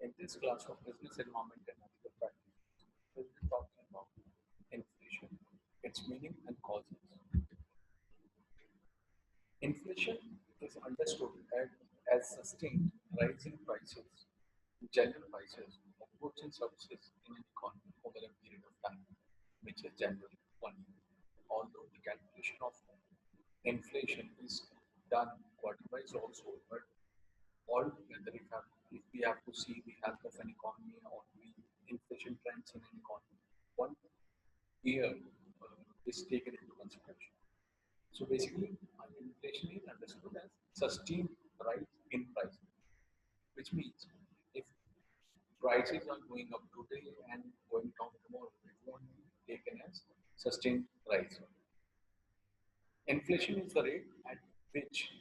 In this class of business environment and ethical practice, we'll be talking about inflation, its meaning and causes. Inflation is understood as sustained rising prices, general prices of goods and services in an economy over a period of time, which is generally 1 year. Although the calculation of inflation is done quarter-wise also, but altogether, if we have to see the health of an economy or the inflation trends in an economy, 1 year is taken into consideration. So basically, inflation is understood as sustained rise in prices, which means if prices are going up today and going down tomorrow, it won't be taken as sustained rise. Inflation is the rate at which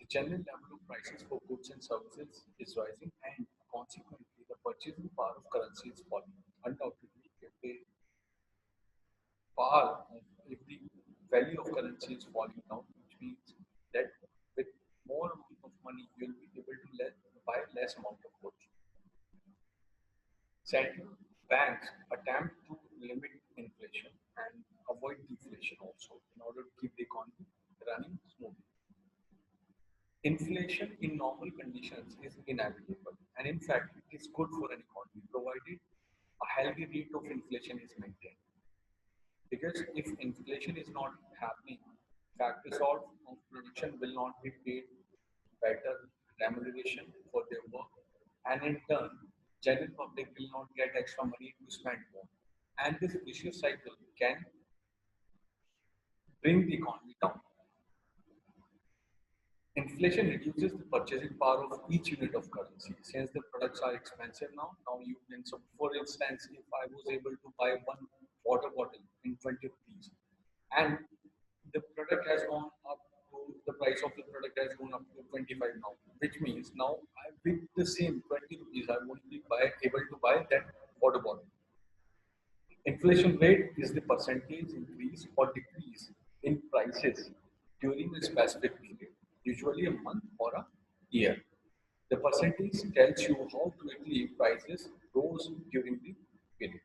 the general level of prices for goods and services is rising, and consequently the purchasing power of currency is falling. Undoubtedly, power, if the value of currency is falling down, which means that with more amount of money, you'll be able to buy less amount of goods. Central banks attempt to limit inflation and avoid deflation also in order to keep the economy running smoothly. Inflation in normal conditions is inevitable, and in fact, it is good for an economy provided a healthy rate of inflation is maintained. Because if inflation is not happening, factors of production will not be paid better remuneration for their work, and in turn, general public will not get extra money to spend more. And this vicious cycle can bring the economy down. Inflation reduces the purchasing power of each unit of currency. Since the products are expensive now you can, so for instance, if I was able to buy one water bottle in 20 rupees and the product has gone up to, the price of the product has gone up to 25 now, which means now with the same 20 rupees, I won't be able to buy that water bottle. Inflation rate is the percentage increase or decrease in prices during a specific period, usually a month or a year. The percentage tells you how quickly prices rose during the period.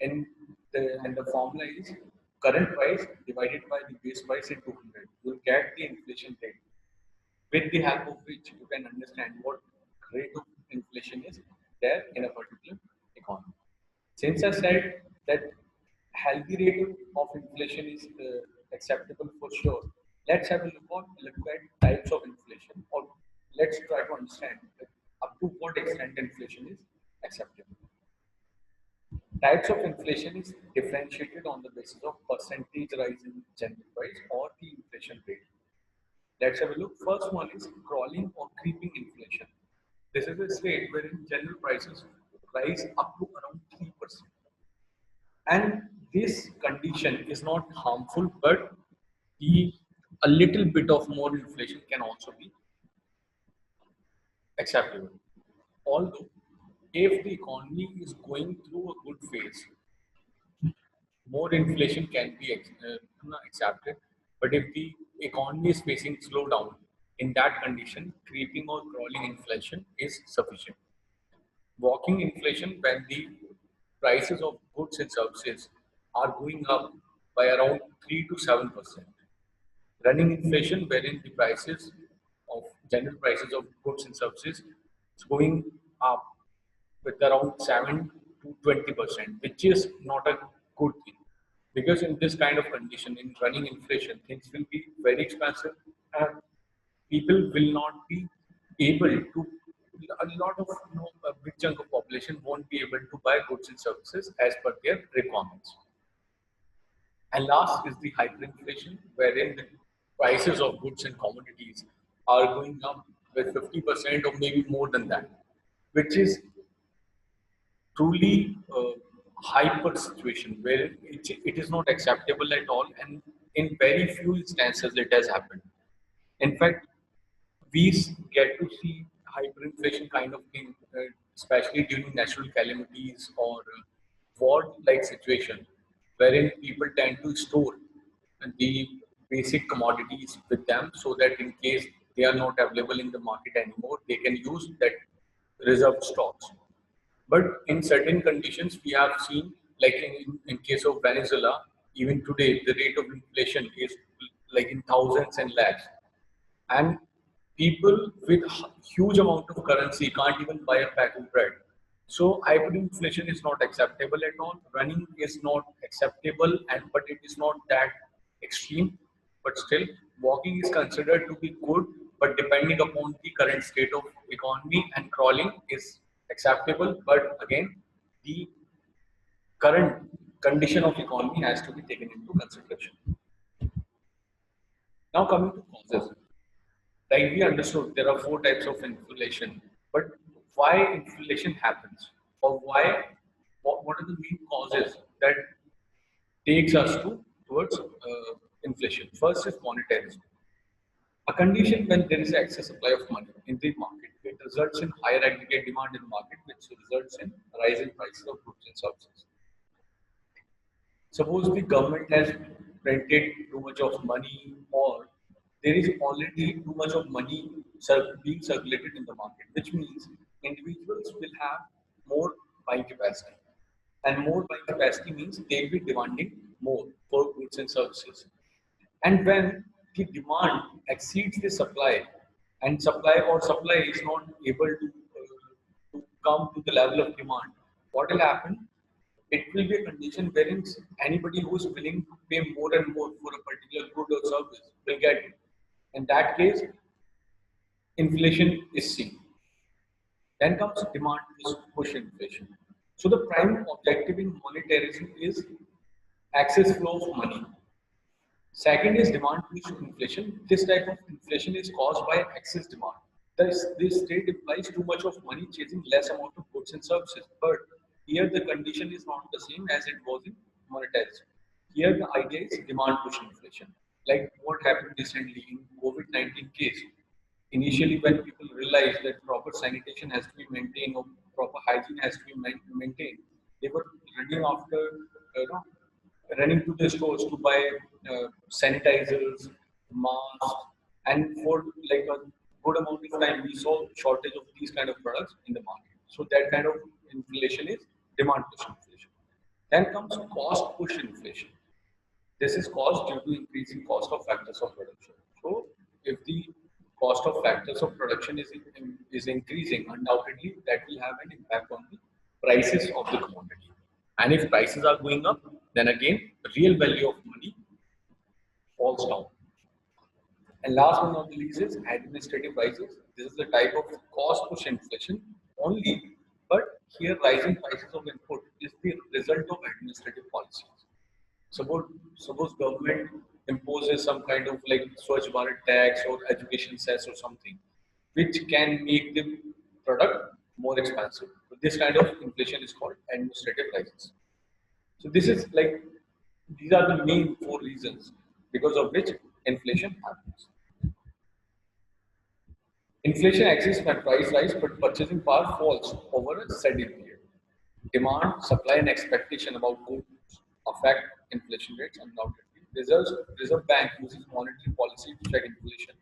And the formula is current price divided by the base price into 100. You'll get the inflation rate, with the help of which you can understand what rate of inflation is there in a particular economy. Since I said that healthy rate of inflation is acceptable for sure, let's have a look at types of inflation, or let's try to understand up to what extent inflation is acceptable. Types of inflation is differentiated on the basis of percentage rise in general price or the inflation rate. Let's have a look. First one is crawling or creeping inflation. This is a rate wherein general prices rise up to around 3%. And this condition is not harmful, but a little bit of more inflation can also be acceptable. Although, if the economy is going through a good phase, more inflation can be accepted. But if the economy is facing slowdown, in that condition, creeping or crawling inflation is sufficient. Walking inflation, when the prices of goods and services are going up by around 3 to 7%. Running inflation, wherein the prices of general prices of goods and services is going up with around 7 to 20%, which is not a good thing. Because in this kind of condition, in running inflation, things will be very expensive and people will not be able to, a lot of, a big chunk of population won't be able to buy goods and services as per their requirements. And last is the hyperinflation, wherein the prices of goods and commodities are going up with 50% or maybe more than that, which is truly a hyper situation where it is not acceptable at all, and in very few instances it has happened. In fact, we get to see hyperinflation kind of thing, especially during natural calamities or war-like situation, wherein people tend to store the basic commodities with them so that in case they are not available in the market anymore, they can use that reserved stocks. But in certain conditions, we have seen, like in case of Venezuela, even today, the rate of inflation is like in thousands and lakhs. And people with huge amount of currency can't even buy a pack of bread. So hyperinflation is not acceptable at all. Running is not acceptable, and but it is not that extreme. But still, walking is considered to be good, but depending upon the current state of economy, and crawling is acceptable. But again, the current condition of economy has to be taken into consideration. Now coming to causes. Like we understood, there are four types of inflation, but why inflation happens, or what are the main causes that takes us towards inflation? First is monetarism, a condition when there is excess supply of money in the market. It results in higher aggregate demand in the market, which results in rise in prices of goods and services. Suppose the government has printed too much of money, or there is already too much of money being circulated in the market, which means individuals will have more buying capacity. And more buying capacity means they'll be demanding more for goods and services. And when the demand exceeds the supply, and supply is not able to come to the level of demand, what will happen? It will be a condition wherein anybody who is willing to pay more and more for a particular good or service will get it. In that case, inflation is seen. Then comes demand push inflation. So the prime objective in monetarism is excess flow of money. Second is demand push inflation. This type of inflation is caused by excess demand. This state implies too much of money chasing less amount of goods and services. But here the condition is not the same as it was in monetarism. Here the idea is demand push inflation. Like what happened recently in COVID-19 case. Initially, when people realized that proper sanitation has to be maintained or proper hygiene has to be maintained, they were running after, running to the stores to buy sanitizers, masks, and for like a good amount of time, we saw shortage of these kind of products in the market. So that kind of inflation is demand push inflation. Then comes cost push inflation. This is caused due to increasing cost of factors of production. So if the cost of factors of production is increasing, undoubtedly that will have an impact on the prices of the commodity. And if prices are going up, then again, the real value of money falls down. And last but not the least is administrative prices. This is the type of cost push inflation only, but here rising prices of input is the result of administrative policies. Suppose government imposes some kind of like Swachh Bharat tax or education cess or something, which can make the product more expensive. So this kind of inflation is called administrative prices. So this is like, these are the main four reasons because of which inflation happens. Inflation exists when price rise, but purchasing power falls over a steady period. Demand, supply, and expectation about goods affect inflation rates undoubtedly. Reserve Bank uses monetary policy to check inflation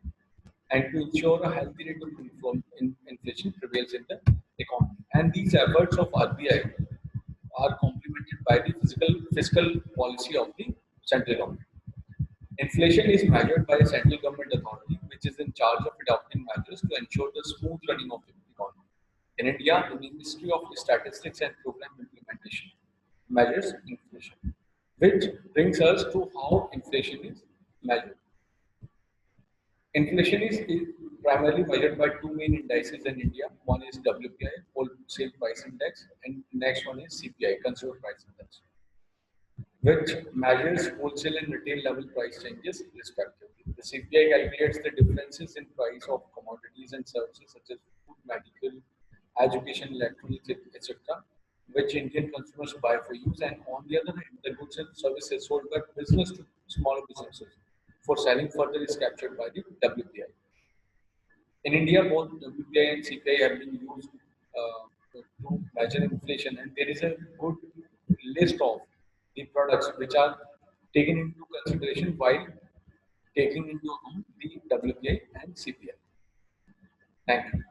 and to ensure a healthy rate of inflation prevails in the economy. And these efforts of RBI are complemented by the fiscal policy of the central government. Inflation is measured by a central government authority, which is in charge of adopting measures to ensure the smooth running of the economy. In India, the Ministry of Statistics and Program Implementation measures inflation, which brings us to how inflation is measured. Inflation is primarily measured by two main indices in India. One is WPI, Wholesale Price Index, and next one is CPI, Consumer Price Index, which measures wholesale and retail level price changes respectively. The CPI calculates the differences in price of commodities and services such as food, medical, education, electronics, etc., which Indian consumers buy for use, and on the other hand, the goods and services sold by business to smaller businesses for selling further is captured by the WPI. In India, both WPI and CPI have been used to measure inflation, and there is a good list of the products which are taken into consideration while taking into account the WPI and CPI. Thank you.